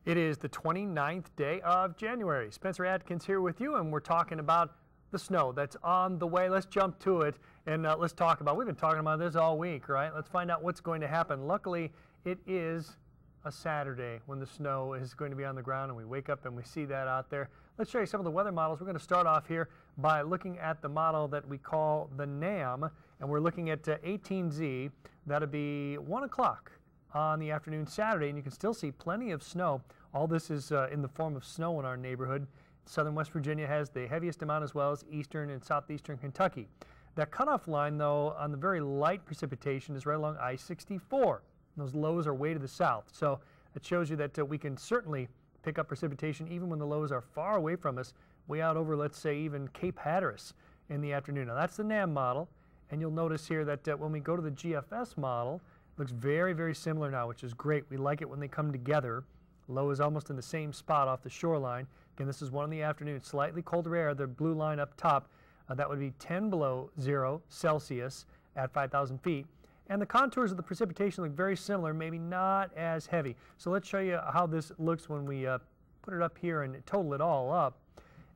It is the 29th day of January. Spencer Atkins here with you, and we're talking about the snow that's on the way. Let's jump to it, and let's talk about, we've been talking about this all week, right? Let's find out what's going to happen. Luckily, it is a Saturday when the snow is going to be on the ground, and we wake up and we see that out there. Let's show you some of the weather models. We're going to start off here by looking at the model that we call the NAM, and we're looking at 18Z. That'll be 1 o'clock on the afternoon Saturday, and you can still see plenty of snow. All this is in the form of snow in our neighborhood. Southern West Virginia has the heaviest amount, as well as eastern and southeastern Kentucky. That cutoff line, though, on the very light precipitation is right along I-64. Those lows are way to the south, so it shows you that we can certainly pick up precipitation even when the lows are far away from us, way out over, let's say, even Cape Hatteras in the afternoon. Now, that's the NAM model, and you'll notice here that when we go to the GFS model, it looks very, very similar now, which is great. We like it when they come together. Low is almost in the same spot off the shoreline. Again, this is 1 in the afternoon, slightly colder air. The blue line up top, that would be 10 below 0 Celsius at 5,000 feet. And the contours of the precipitation look very similar, maybe not as heavy. So let's show you how this looks when we put it up here and total it all up.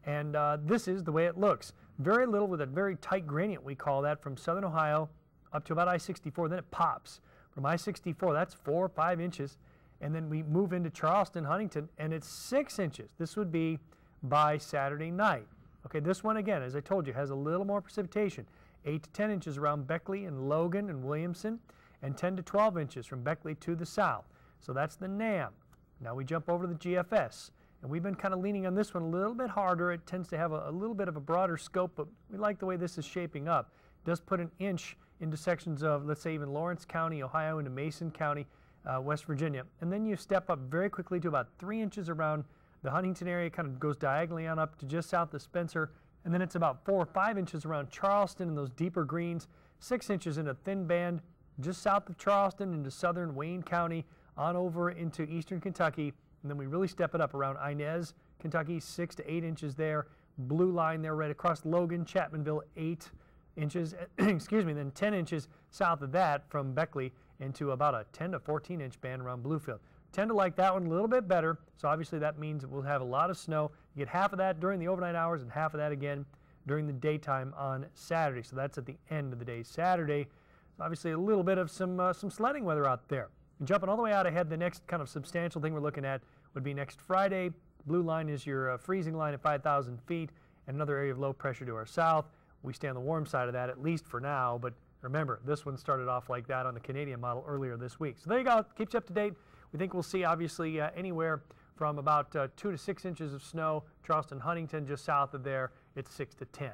And this is the way it looks. Very little with a very tight gradient, we call that, from southern Ohio up to about I-64. Then it pops. From I-64, that's 4 or 5 inches. And then we move into Charleston, Huntington, and it's 6 inches. This would be by Saturday night. Okay, this one, again, as I told you, has a little more precipitation. 8 to 10 inches around Beckley and Logan and Williamson, and 10 to 12 inches from Beckley to the south. So that's the NAM. Now we jump over to the GFS, and we've been kind of leaning on this one a little bit harder. It tends to have a little bit of a broader scope, but we like the way this is shaping up. It does put an inch into sections of, let's say, even Lawrence County, Ohio, into Mason County, West Virginia. And then you step up very quickly to about 3 inches around the Huntington area, kind of goes diagonally on up to just south of Spencer, and then it's about 4 or 5 inches around Charleston and those deeper greens, 6 inches in a thin band just south of Charleston into southern Wayne County, on over into eastern Kentucky, and then we really step it up around Inez, Kentucky, 6 to 8 inches there, blue line there right across Logan, Chapmanville, 8 inches, excuse me, then 10 inches south of that from Beckley into about a 10 to 14 inch band around Bluefield. Tend to like that one a little bit better, so obviously that means we'll have a lot of snow. You get half of that during the overnight hours and half of that again during the daytime on Saturday. So that's at the end of the day Saturday. So obviously a little bit of some sledding weather out there. And jumping all the way out ahead, the next kind of substantial thing we're looking at would be next Friday. Blue line is your freezing line at 5,000 feet and another area of low pressure to our south. We stay on the warm side of that, at least for now, but remember, this one started off like that on the Canadian model earlier this week. So there you go. Keeps you up to date. We think we'll see, obviously, anywhere from about 2 to 6 inches of snow. Charleston, Huntington, just south of there, it's 6 to 10.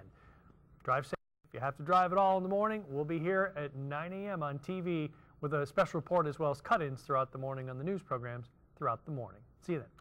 Drive safe. If you have to drive at all in the morning, we'll be here at 9 a.m. on TV with a special report as well as cut-ins throughout the morning on the news programs throughout the morning. See you then.